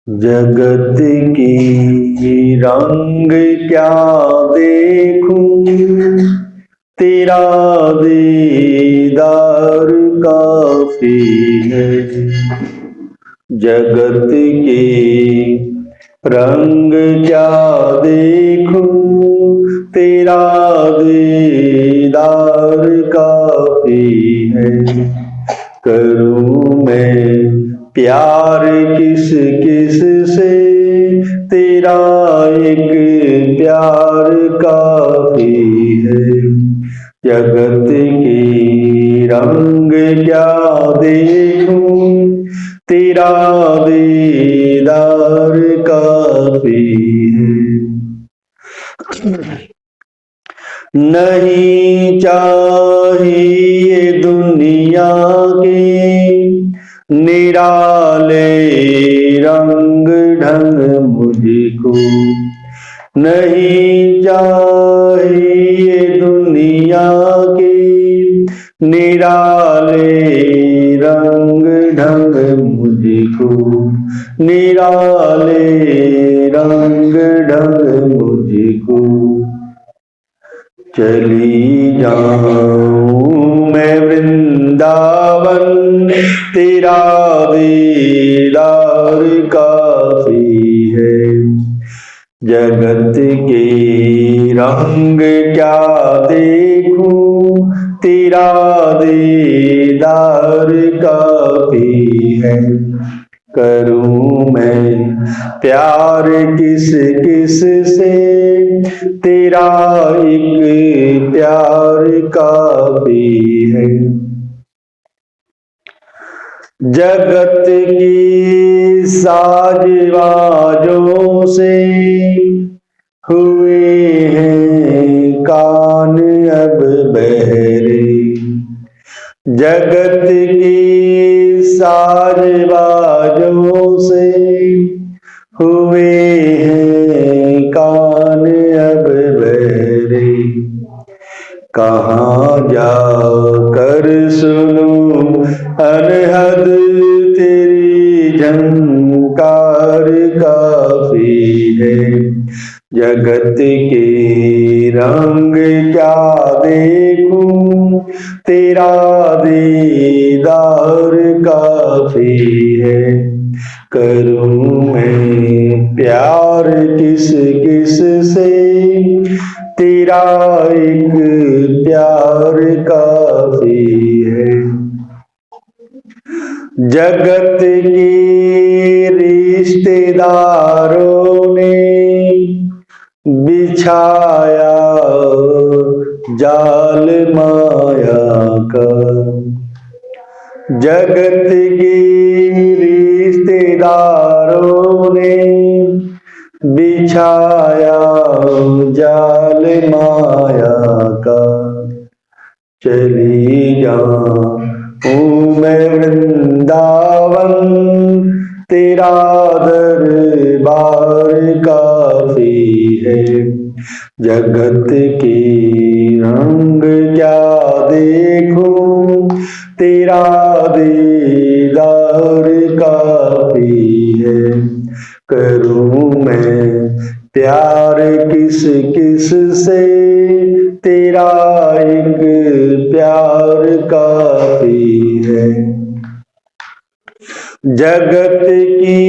जगत की रंग क्या देखूं, तेरा दीदार काफी है। जगत के रंग क्या देखूं, तेरा दीदार काफी है। करूं मैं प्यार किस किस से, तेरा एक प्यार काफी है। जगत के रंग क्या देखूं, तेरा दीदार काफी है। नहीं चाहिए दुनिया के निराले रंग ढंग मुझको, नहीं चाहिए दुनिया के निराले रंग ढंग मुझको, निराले रंग ढंग मुझको। चली जाऊं मैं वृंदावन, तेरा दीदार काफी है। जगत के रंग क्या देखूं, तेरा दीदार काफी है। करूं मैं प्यार किस किस से, तेरा एक प्यार काफी है। जगत की साजवाजों से हुए हैं कान अब बहरे। जगत की साजवाजों से हुए हैं कान अब बहरे। कहाँ जाकर सुनूं अनहद तेरी झंकार काफी है। जगत के रंग क्या देखूं, तेरा दीदार काफी है। करूं मैं प्यार किस किस से, तेरा एक प्यार काफी है। जगत के रिश्तेदारों ने बिछाया जाल माया का। जगत के रिश्तेदारों ने बिछाया जाल माया का। चली जाऊं मैं वृंदावन, तेरा दरबार काफी है। जगत के रंग क्या देखूं, तेरा दीदार काफी है। करूं मैं प्यार किस किस से, तेरा एक प्यार काफी है। जगत की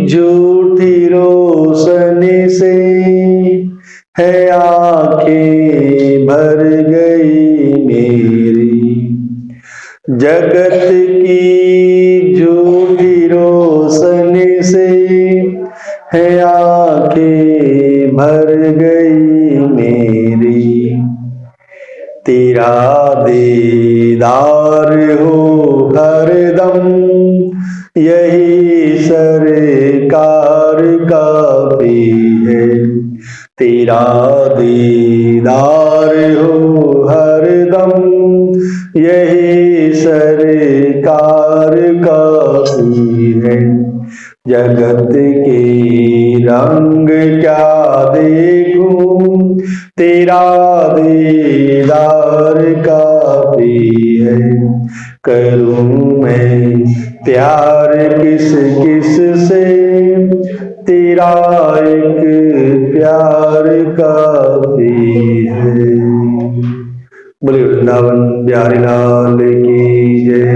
झूठी रोशनी से है आंखें भर गई मेरी। जगत की झूठी रोशनी से है आंखें भर गई मेरी। तेरा दीदार हो हरदम, यही सरकार काफी है। तेरा दीदार हो हरदम, यही सरकार काफी है। जगत के रंग क्या देखूं, तेरा दीदार काफी है। करूं मैं प्यार किस किस से, लायक प्यार काफी है। बोले वृंदावन बिहारी लाल की जय।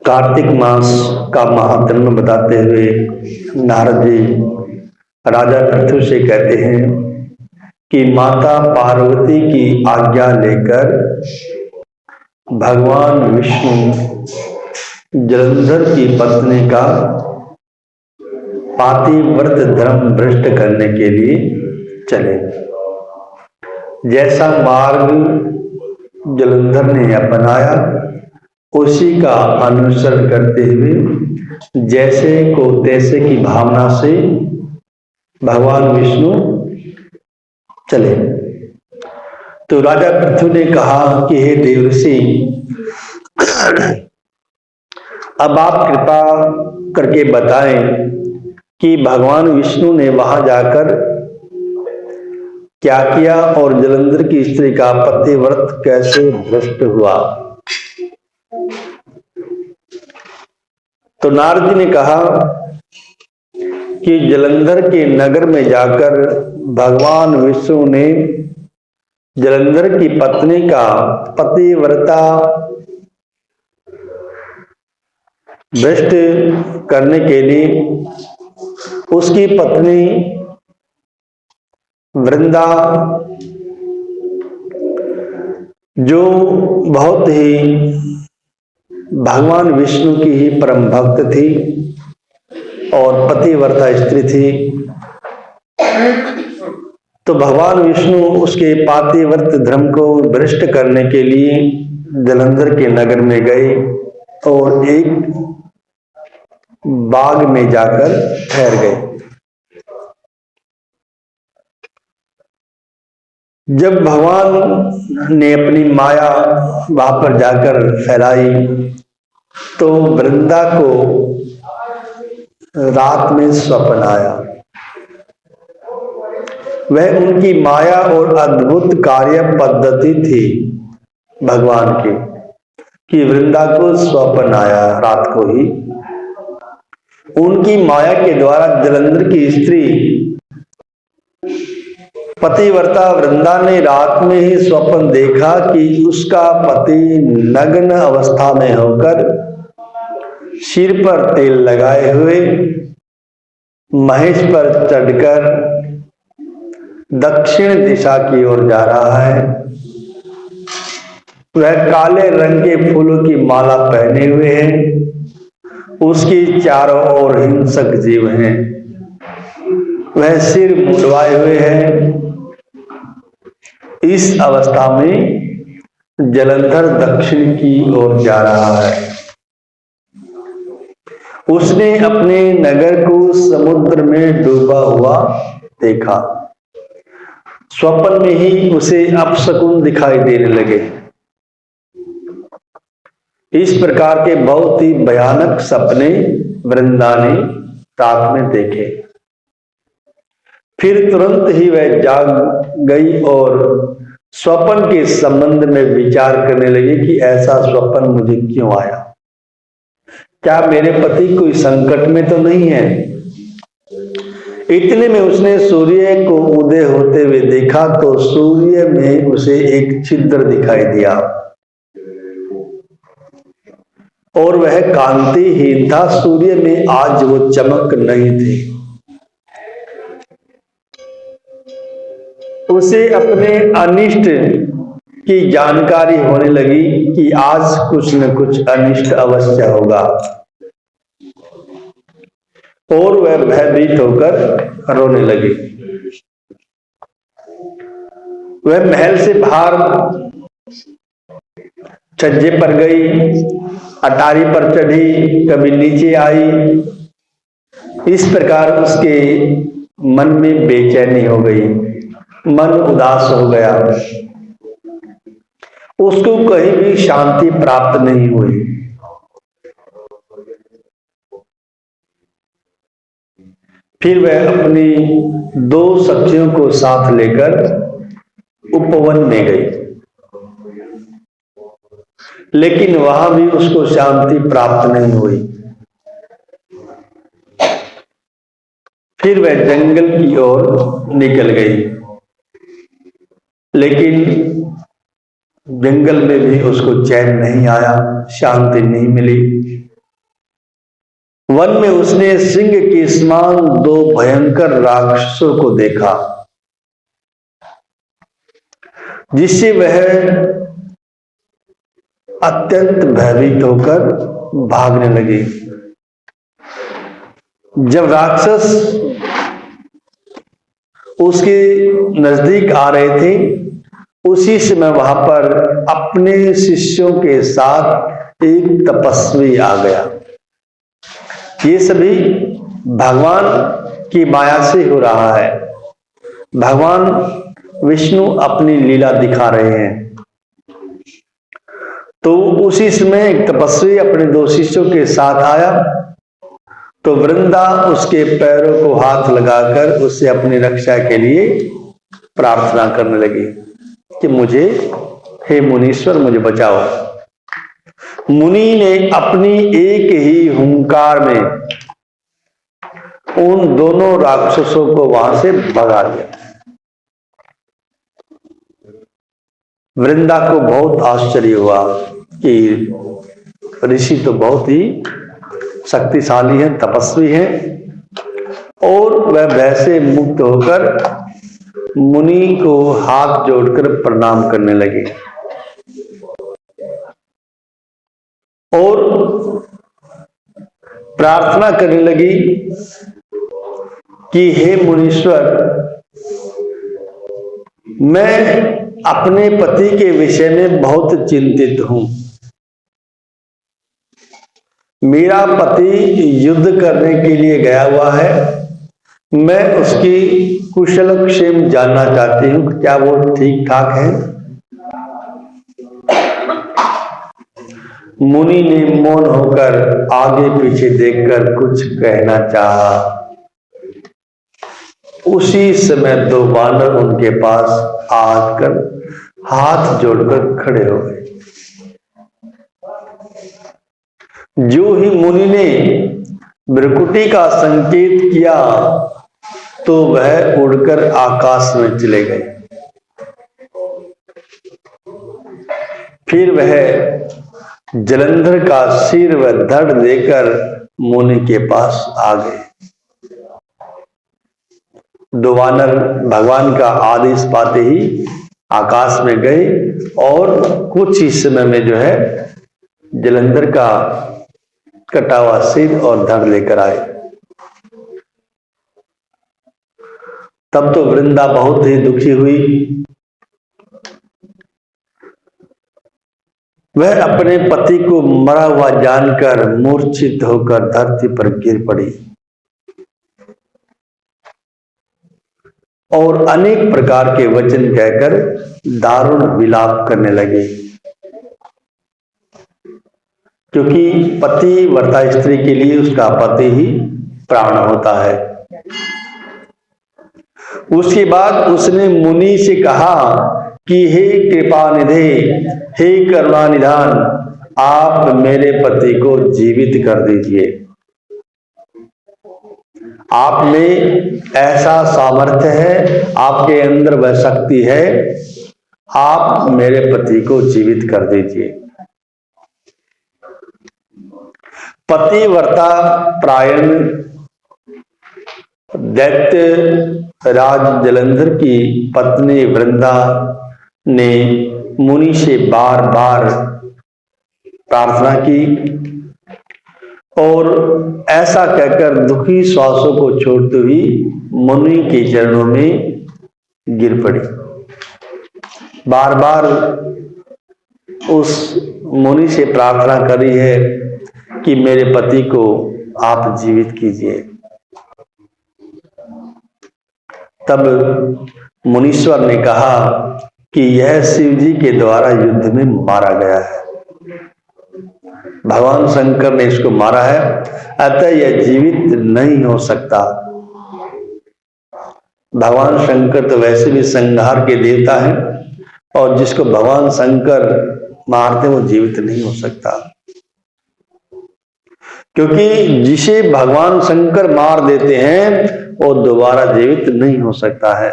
कार्तिक मास का महात्म्य बताते हुए नारद जी राजा पृथु से कहते हैं कि माता पार्वती की आज्ञा लेकर भगवान विष्णु जलंधर की पत्नी का पातिव्रत धर्म भ्रष्ट करने के लिए चले। जैसा मार्ग जलंधर ने अपनाया उसी का अनुसरण करते हुए जैसे को तैसे की भावना से भगवान विष्णु चले। तो राजा पृथु ने कहा कि हे देवर्षि, अब आप कृपा करके बताएं कि भगवान विष्णु ने वहां जाकर क्या किया और जलंधर की स्त्री का पतिव्रत कैसे भ्रष्ट हुआ। तो नारद जी ने कहा कि जलंधर के नगर में जाकर भगवान विष्णु ने जलंधर की पत्नी का पतिव्रता भ्रष्ट करने के लिए उसकी पत्नी वृंदा, जो बहुत ही भगवान विष्णु की ही परम भक्त थी और पतिव्रता स्त्री थी, तो भगवान विष्णु उसके पातिव्रत धर्म को भ्रष्ट करने के लिए जलंधर के नगर में गए और एक बाग में जाकर ठहर गए। जब भगवान ने अपनी माया वहां पर जाकर फैलाई तो वृंदा को रात में स्वप्न आया। वह उनकी माया और अद्भुत कार्य पद्धति थी भगवान की कि वृंदा को स्वप्न आया रात को ही। उनकी माया के द्वारा जलंधर की स्त्री पतिव्रता वृंदा ने रात में ही स्वप्न देखा कि उसका पति नग्न अवस्था में होकर सिर पर तेल लगाए हुए महेश पर चढ़कर दक्षिण दिशा की ओर जा रहा है। वह काले रंग के फूलों की माला पहने हुए है। उसकी चारों ओर हिंसक जीव हैं। वह सिर मुंडवाए हुए है। इस अवस्था में जलंधर दक्षिण की ओर जा रहा है। उसने अपने नगर को समुद्र में डूबा हुआ देखा। स्वप्न में ही उसे अपशकुन दिखाई देने लगे। इस प्रकार के बहुत ही भयानक सपने वृंदा ने रात में देखे। फिर तुरंत ही वह जाग गई और स्वप्न के संबंध में विचार करने लगी कि ऐसा स्वप्न मुझे क्यों आया, क्या मेरे पति कोई संकट में तो नहीं है। इतने में उसने सूर्य को उदय होते हुए देखा तो सूर्य में उसे एक छिद्र दिखाई दिया और वह कांतिहीन था। सूर्य में आज वो चमक नहीं थी। उसे अपने अनिष्ट की जानकारी होने लगी कि आज कुछ न कुछ अनिष्ट अवश्य होगा और वह भयभीत होकर रोने लगी। वह महल से बाहर छज्जे पर गई, अटारी पर चढ़ी, कभी नीचे आई। इस प्रकार उसके मन में बेचैनी हो गई, मन उदास हो गया। उसको कहीं भी शांति प्राप्त नहीं हुई। फिर वह अपनी 2 सखियों को साथ लेकर उपवन में गई। लेकिन वहां भी उसको शांति प्राप्त नहीं हुई। फिर वह जंगल की ओर निकल गई, लेकिन जंगल में भी उसको चैन नहीं आया, शांति नहीं मिली। वन में उसने सिंह के समान दो भयंकर राक्षसों को देखा, जिससे वह अत्यंत भयभीत होकर भागने लगी। जब राक्षस उसके नजदीक आ रहे थे, उसी समय वहां पर अपने शिष्यों के साथ एक तपस्वी आ गया। ये सभी भगवान की माया से हो रहा है। भगवान विष्णु अपनी लीला दिखा रहे हैं। तो उसी समय एक तपस्वी अपने दो शिष्यों के साथ आया, तो वृंदा उसके पैरों को हाथ लगाकर उससे अपनी रक्षा के लिए प्रार्थना करने लगी कि मुझे, हे मुनीश्वर, मुझे बचाओ। मुनि ने अपनी एक ही हुंकार में उन दोनों राक्षसों को वहां से भगा दिया। वृंदा को बहुत आश्चर्य हुआ कि ऋषि तो बहुत ही शक्तिशाली हैं, तपस्वी हैं, और वह वैसे मुक्त होकर मुनि को हाथ जोड़कर प्रणाम करने लगे और प्रार्थना करने लगी कि हे मुनीश्वर, मैं अपने पति के विषय में बहुत चिंतित हूं। मेरा पति युद्ध करने के लिए गया हुआ है। मैं उसकी कुशल क्षेम जानना चाहती हूं, क्या वो ठीक ठाक है? मुनि ने मौन होकर आगे पीछे देखकर कुछ कहना चाहा। उसी समय दो वानर उनके पास आकर हाथ जोड़कर खड़े हो गए। जो ही मुनि ने भ्रुकुटी का संकेत किया तो वह उड़कर आकाश में चले गए। फिर वह जलंधर का सिर व धड़ लेकर मुनि के पास आ गए। दो वानर भगवान का आदेश पाते ही आकाश में गए और कुछ ही समय में जो है जलंधर का कटा हुआ सिर और धड़ लेकर आए। तब तो वृंदा बहुत ही दुखी हुई। वह अपने पति को मरा हुआ जानकर मूर्छित होकर धरती पर गिर पड़ी और अनेक प्रकार के वचन कहकर दारुण विलाप करने लगे, क्योंकि पति वर्ता स्त्री के लिए उसका पति ही प्राण होता है। उसके बाद उसने मुनि से कहा कि हे कृपा निधे, हे करुणा निधान, आप मेरे पति को जीवित कर दीजिए। आप में ऐसा सामर्थ्य है, आपके अंदर वह शक्ति है, आप मेरे पति को जीवित कर दीजिए। पतिव्रता प्रायण दैत्य राज जलंधर की पत्नी वृंदा ने मुनि से बार बार प्रार्थना की और ऐसा कहकर दुखी श्वासों को छोड़ती हुई मुनि के चरणों में गिर पड़ी। बार बार उस मुनि से प्रार्थना करी है कि मेरे पति को आप जीवित कीजिए। तब मुनीश्वर ने कहा कि यह शिव जी के द्वारा युद्ध में मारा गया है, भगवान शंकर ने इसको मारा है, अतः यह जीवित नहीं हो सकता। भगवान शंकर तो वैसे भी संहार के देवता हैं और जिसको भगवान शंकर मारते वो जीवित नहीं हो सकता, क्योंकि जिसे भगवान शंकर मार देते हैं वो दोबारा जीवित नहीं हो सकता है।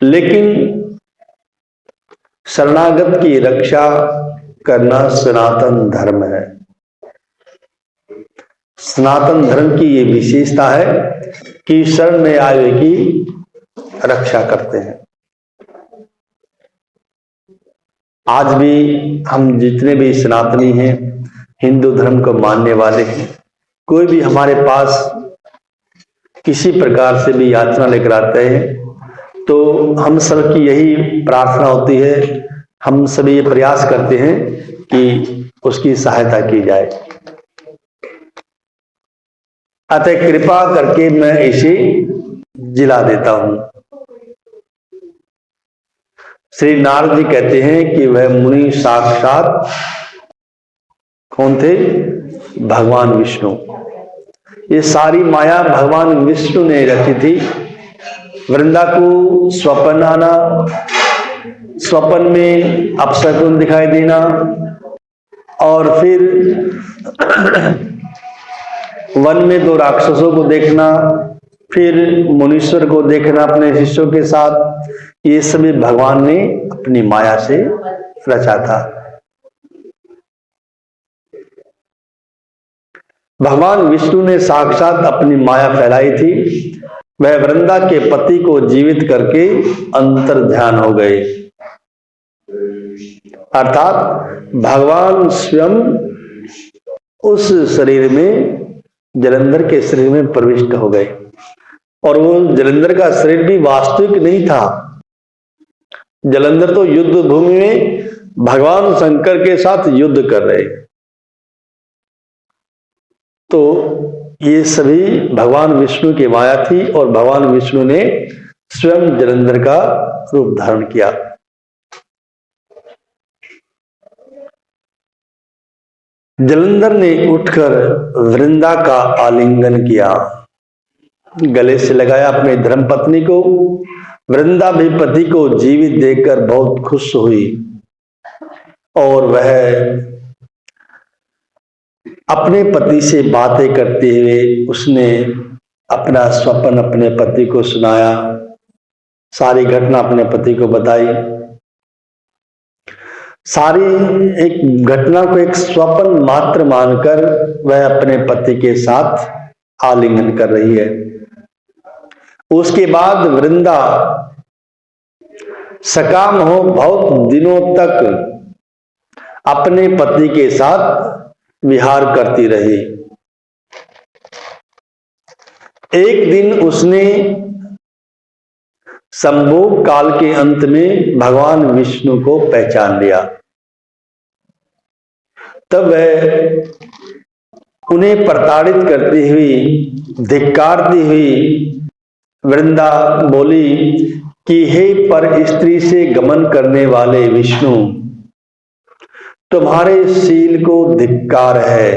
लेकिन शरणागत की रक्षा करना सनातन धर्म है। सनातन धर्म की ये विशेषता है कि शरण में आए की रक्षा करते हैं। आज भी हम जितने भी सनातनी हैं, हिंदू धर्म को मानने वाले हैं, कोई भी हमारे पास किसी प्रकार से भी याचना लेकर आते हैं तो हम सबकी यही प्रार्थना होती है, हम सभी ये प्रयास करते हैं कि उसकी सहायता की जाए। अतः कृपा करके मैं इसे जिला देता हूं। श्री नारद जी कहते हैं कि वह मुनि साक्षात कौन थे? भगवान विष्णु। ये सारी माया भगवान विष्णु ने रची थी। वृंदा को स्वप्न आना, स्वप्न में अपशकुन दिखाई देना, और फिर वन में 2 राक्षसों को देखना, फिर मुनीश्वर को देखना अपने शिष्यों के साथ, ये सभी भगवान ने अपनी माया से रचा था। भगवान विष्णु ने साक्षात अपनी माया फैलाई थी। वह वृंदा के पति को जीवित करके अंतर ध्यान हो गए, अर्थात भगवान स्वयं उस शरीर में, जलंधर के शरीर में प्रविष्ट हो गए। और वो जलंधर का शरीर भी वास्तविक नहीं था। जलंधर तो युद्ध भूमि में भगवान शंकर के साथ युद्ध कर रहे। तो ये सभी भगवान विष्णु की माया थी और भगवान विष्णु ने स्वयं जलंधर का रूप धारण किया। जलंधर ने उठकर वृंदा का आलिंगन किया, गले से लगाया अपने धर्मपत्नी को। वृंदा भी पति को जीवित देखकर बहुत खुश हुई और वह अपने पति से बातें करते हुए उसने अपना स्वप्न अपने पति को सुनाया, सारी घटना अपने पति को बताई। सारी एक घटना को एक स्वप्न मात्र मानकर वह अपने पति के साथ आलिंगन कर रही है। उसके बाद वृंदा सकाम हो बहुत दिनों तक अपने पति के साथ विहार करती रही। एक दिन उसने संभोग काल के अंत में भगवान विष्णु को पहचान लिया। तब वह उन्हें प्रताड़ित करती हुई, धिक्कारती हुई वृंदा बोली कि हे पर स्त्री से गमन करने वाले विष्णु, तुम्हारे शील को धिक्कार है।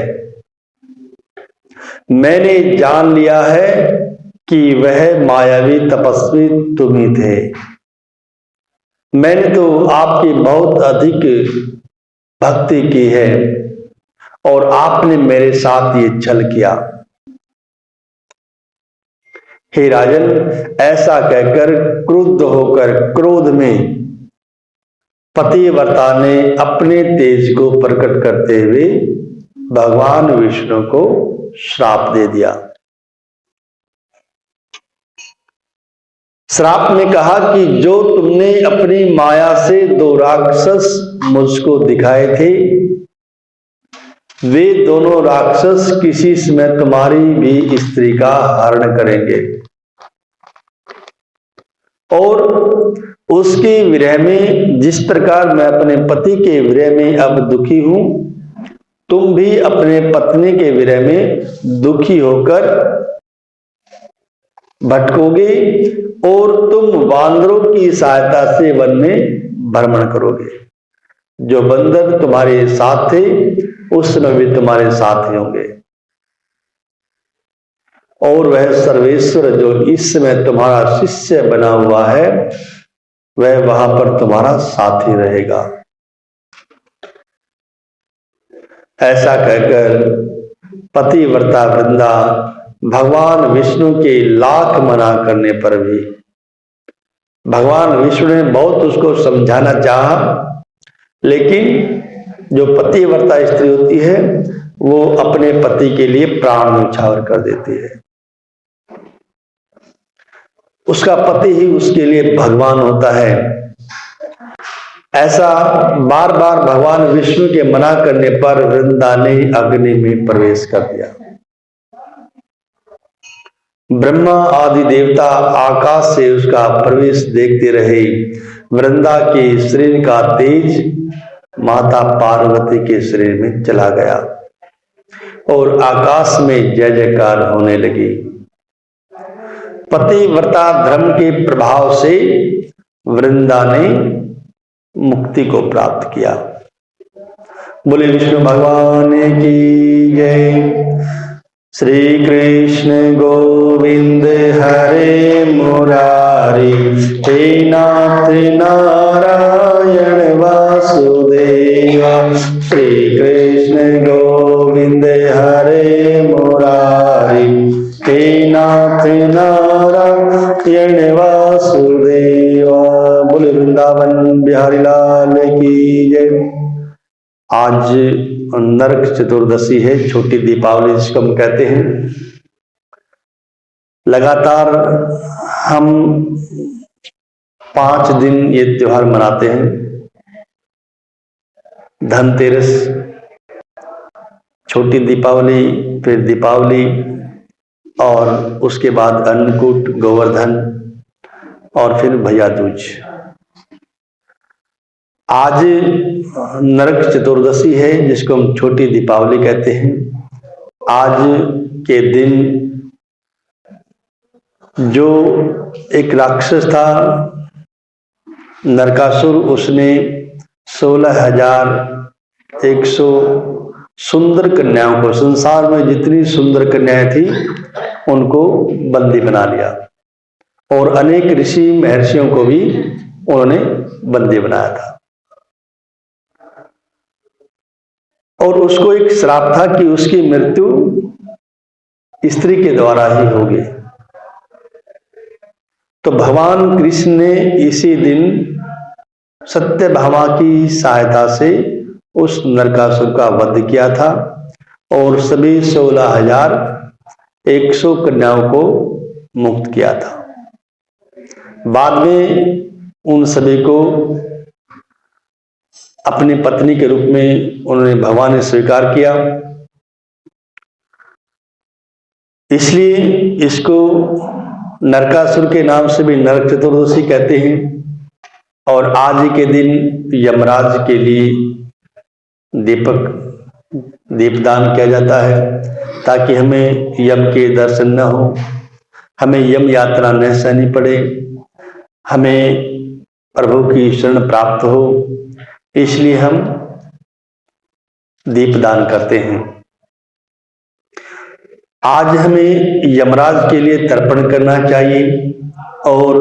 मैंने जान लिया है कि वह मायावी तपस्वी तुम ही थे। मैंने तो आपकी बहुत अधिक भक्ति की है और आपने मेरे साथ ये छल किया। हे राजन, ऐसा कहकर क्रुद्ध होकर क्रोध में पतिव्रता ने अपने तेज को प्रकट करते हुए भगवान विष्णु को श्राप दे दिया। श्राप में कहा कि जो तुमने अपनी माया से 2 राक्षस मुझको दिखाए थे, वे दोनों राक्षस किसी समय तुम्हारी भी स्त्री का हरण करेंगे और उसके विरह में जिस प्रकार मैं अपने पति के विरह में अब दुखी हूं, तुम भी अपने पत्नी के विरह में दुखी होकर भटकोगे और तुम वानरों की सहायता से वन में भ्रमण करोगे। जो बंदर तुम्हारे साथ थे उस समय भी तुम्हारे साथ ही होंगे। और वह सर्वेश्वर जो इस समय तुम्हारा शिष्य बना हुआ है वह वहां पर तुम्हारा साथी रहेगा। ऐसा कहकर पतिव्रता वृंदा भगवान विष्णु के लाख मना करने पर भी भगवान विष्णु ने बहुत उसको समझाना चाहा, लेकिन जो पतिव्रता स्त्री होती है वो अपने पति के लिए प्राण न्यौछावर कर देती है। उसका पति ही उसके लिए भगवान होता है। ऐसा बार बार भगवान विष्णु के मना करने पर वृंदा ने अग्नि में प्रवेश कर दिया। ब्रह्मा आदि देवता आकाश से उसका प्रवेश देखते रहे। वृंदा के शरीर का तेज माता पार्वती के शरीर में चला गया और आकाश में जय जयकार होने लगी। पतिव्रता धर्म के प्रभाव से वृंदा ने मुक्ति को प्राप्त किया। बोले विष्णु भगवान की जय। श्री कृष्ण गोविंद हरे मुरारी, हे नाथ नारायण वासुदेवा। श्री कृष्ण गोविंद हरे मुरारी, हे नाथ नारायण वासुदेवा। बोले वृंदावन बिहारी लाल की जय। आज नरक चतुर्दशी है, छोटी दीपावली जिसको हम कहते हैं। लगातार हम 5 दिन ये त्योहार मनाते हैं। धनतेरस, छोटी दीपावली, फिर दीपावली और उसके बाद अन्नकूट, गोवर्धन और फिर भैया दूज। आज नरक चतुर्दशी है जिसको हम छोटी दीपावली कहते हैं। आज के दिन जो एक राक्षस था नरकासुर, उसने 16,100 सुंदर कन्याओं को, संसार में जितनी सुंदर कन्याएं थी उनको बंदी बना लिया और अनेक ऋषि महर्षियों को भी उन्होंने बंदी बनाया था। और उसको एक श्राप था कि उसकी मृत्यु स्त्री के द्वारा ही होगी। तो भगवान कृष्ण ने इसी दिन सत्यभामा की सहायता से उस नरकासुर का वध किया था और सभी 16,100 कन्याओं को मुक्त किया था। बाद में उन सभी को अपनी पत्नी के रूप में उन्होंने भगवान ने स्वीकार किया। इसलिए इसको नरकासुर के नाम से भी नरक चतुर्दशी कहते हैं। और आज के दिन यमराज के लिए दीपदान किया जाता है ताकि हमें यम के दर्शन न हो, हमें यम यात्रा न सहनी पड़े, हमें प्रभु की शरण प्राप्त हो। इसलिए हम दीपदान करते हैं। आज हमें यमराज के लिए तर्पण करना चाहिए और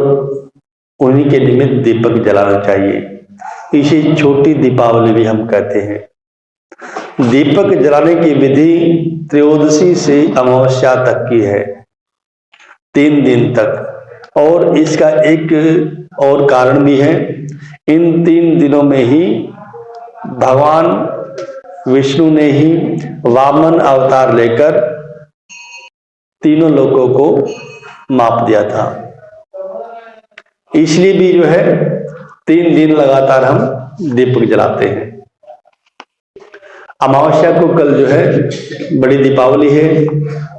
उन्हीं के निमित्त दीपक जलाना चाहिए। इसे छोटी दीपावली भी हम कहते हैं। दीपक जलाने की विधि त्रयोदशी से अमावस्या तक की है, 3 दिन तक। और इसका एक और कारण भी है। इन 3 दिनों में ही भगवान विष्णु ने ही वामन अवतार लेकर तीनों लोकों को माप दिया था। इसलिए भी जो है 3 दिन लगातार हम दीपक जलाते हैं। अमावस्या को कल जो है बड़ी दीपावली है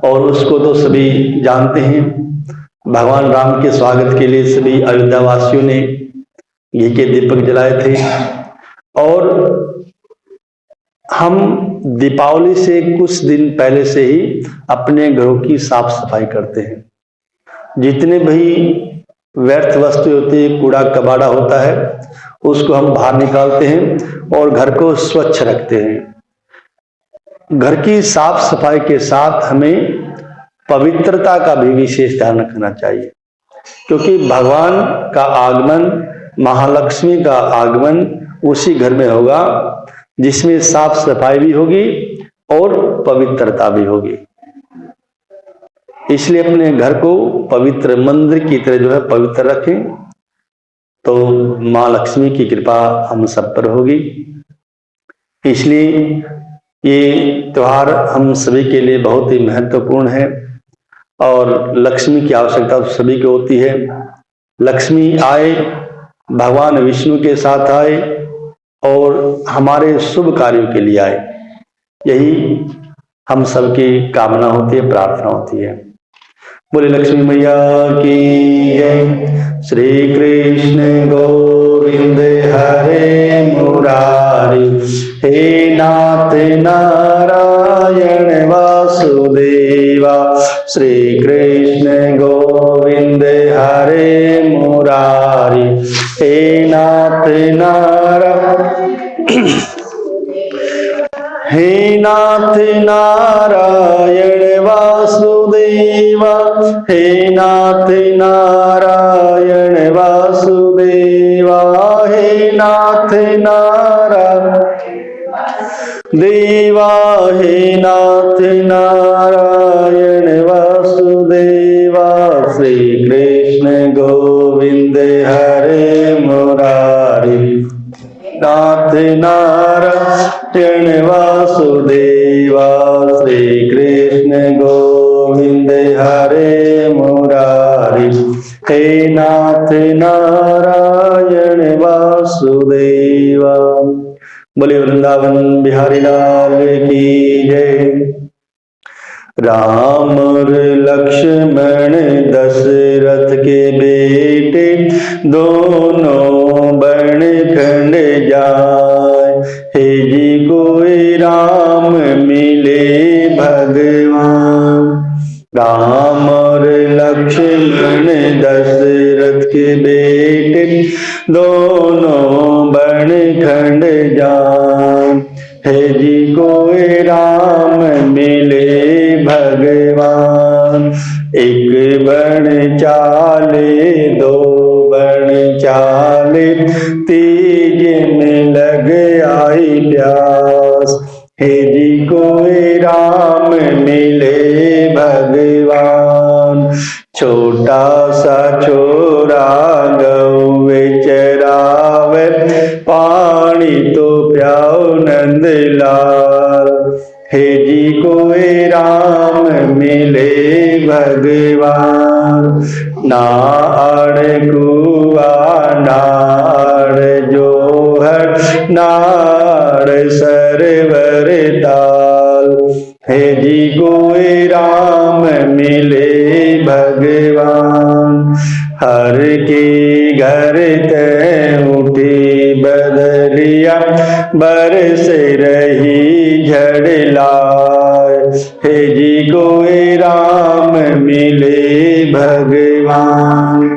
और उसको तो सभी जानते हैं। भगवान राम के स्वागत के लिए सभी अयोध्या वासियों ने घी के दीपक जलाए थे। और हम दीपावली से कुछ दिन पहले से ही अपने घरों की साफ सफाई करते हैं। जितने भी व्यर्थ वस्तु होती है, कूड़ा कबाड़ा होता है, उसको हम बाहर निकालते हैं और घर को स्वच्छ रखते हैं। घर की साफ सफाई के साथ हमें पवित्रता का भी विशेष ध्यान रखना चाहिए, क्योंकि भगवान का आगमन, महालक्ष्मी का आगमन उसी घर में होगा जिसमें साफ सफाई भी होगी और पवित्रता भी होगी। इसलिए अपने घर को पवित्र मंदिर की तरह जो है पवित्र रखें, तो माँ लक्ष्मी की कृपा हम सब पर होगी। इसलिए ये त्योहार हम सभी के लिए बहुत ही महत्वपूर्ण है और लक्ष्मी की आवश्यकता तो सभी को होती है। लक्ष्मी आए, भगवान विष्णु के साथ आए और हमारे शुभ कार्यों के लिए आए, यही हम सबकी कामना होती है, प्रार्थना होती है। बोले लक्ष्मी मैया की जय। श्री कृष्ण गोविंद हरे मुरारी, हे नाथ नारायण वासुदेवा। श्री कृष्ण गोविंद हरे मुरारी, हे नाथ नारायण हे नाथ नारायण वासुदेवा, हे नाथ नारायण वासुदेवा, हे नाथ नारायण देवा, हे नाथ नारायण वासुदेवा। श्री कृष्ण गोविंद हरे मुरारी, नाथ नारायण वासुदेवा। श्री कृष्ण गोविंद हरे मुरारी, हे नाथ नारायण वासुदेवा। बोले वृंदावन बिहारी लाल की जय। राम और लक्ष्मण दशरथ के बेटे, दोनों बन खंड जाए। हे जी कोई राम मिले भगवान। राम और लक्ष्मण दशरथ के बेटे, दोनों बन खंड जाए। हे जी कोई राम मिले भगवान। एक बन चाले, दो बन चाले, तीजे में लग आई प्यास। हे जी कोई राम मिले भगवान। छोटा सा छोरा गौवे चरावे, पानी तो प्याओ नंद लाल। हे जी कोई राम मिले भगवान। नाड़ कुआ नाड़ जोहर, नाड़ सरवर ताल। हे जी कोई राम मिले भगवान। हर के घर ते उठी बदलिया, बरस रही झड़लाए। हे जी कोई राम मिले भगवान।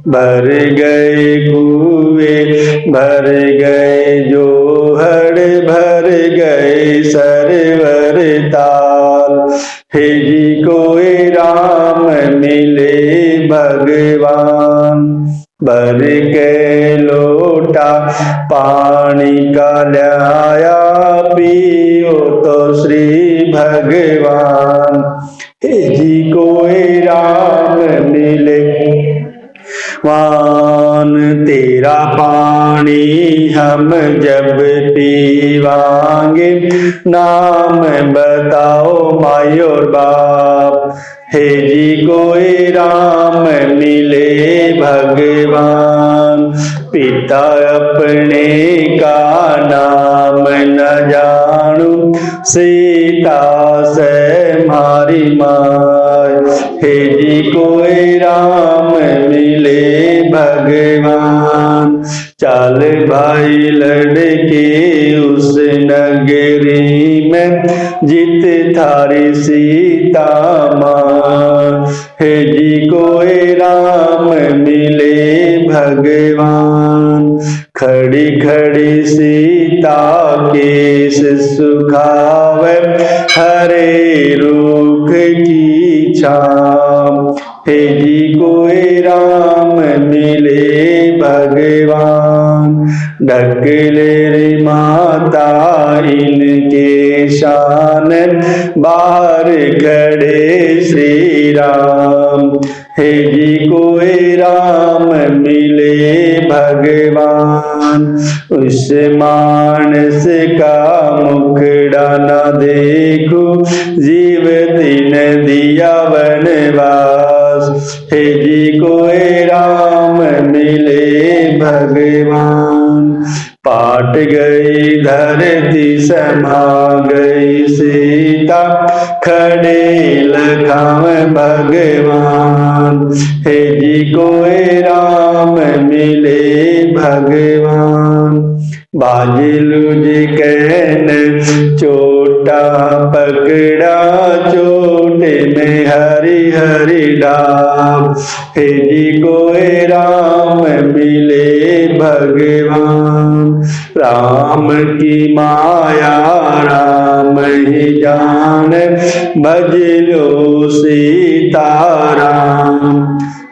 भर गए कुएं, भर गए जोहर, भर गए सरवर ताल। हे जी कोई राम मिले भगवान। भर के लोटा पानी का लाया, पियो तो श्री भगवान। हे जी कोई राम मिले वान। तेरा पानी हम जब पीवांगे, नाम बताओ माई और बाप। हे जी कोई राम मिले भगवान। पिता अपने का नाम न जानू, सीता से मारी माय। हे जी कोई राम मिले भगवान। चल भाई लड़के उस नगरी में, जित थारी सीता माँ। हे जी कोई राम मिले भगवान। खड़ी खड़ी सीता केस सुखावे, हरे रूख की छाम। हे जी कोई राम मिले भगवान, ढकले रे माता इनके शान, बाहर खड़े श्री राम। हे जी कोई राम मिले भगवान, उस मानस का मुखड़ा न देखो, जीव दिन दिया वनवास। हे जी कोई राम मिले भगवान, पाट गई धरती समा गई सीता, खड़े लखाम भगवान। हे जी कोई राम मिले भगवान, बाजिलू जी कहन चोटा पकड़ा, चोटे में हरि हरि डाम। हे जी कोई राम मिले भगवान, राम की माया राम ही जान, भज लो सीताराम।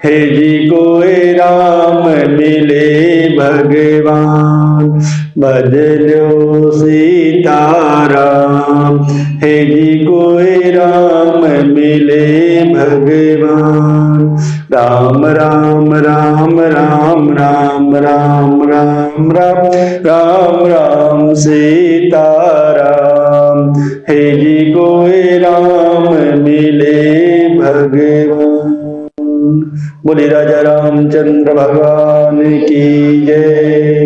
हे जी कोई राम मिले भगवान, भज लो सीताराम। हे जी कोई राम मिले भगवान, राम राम राम राम राम राम राम राम राम राम सीताराम। हे जी कोई राम मिले भगवान। बोले राजा रामचंद्र भगवान की जय।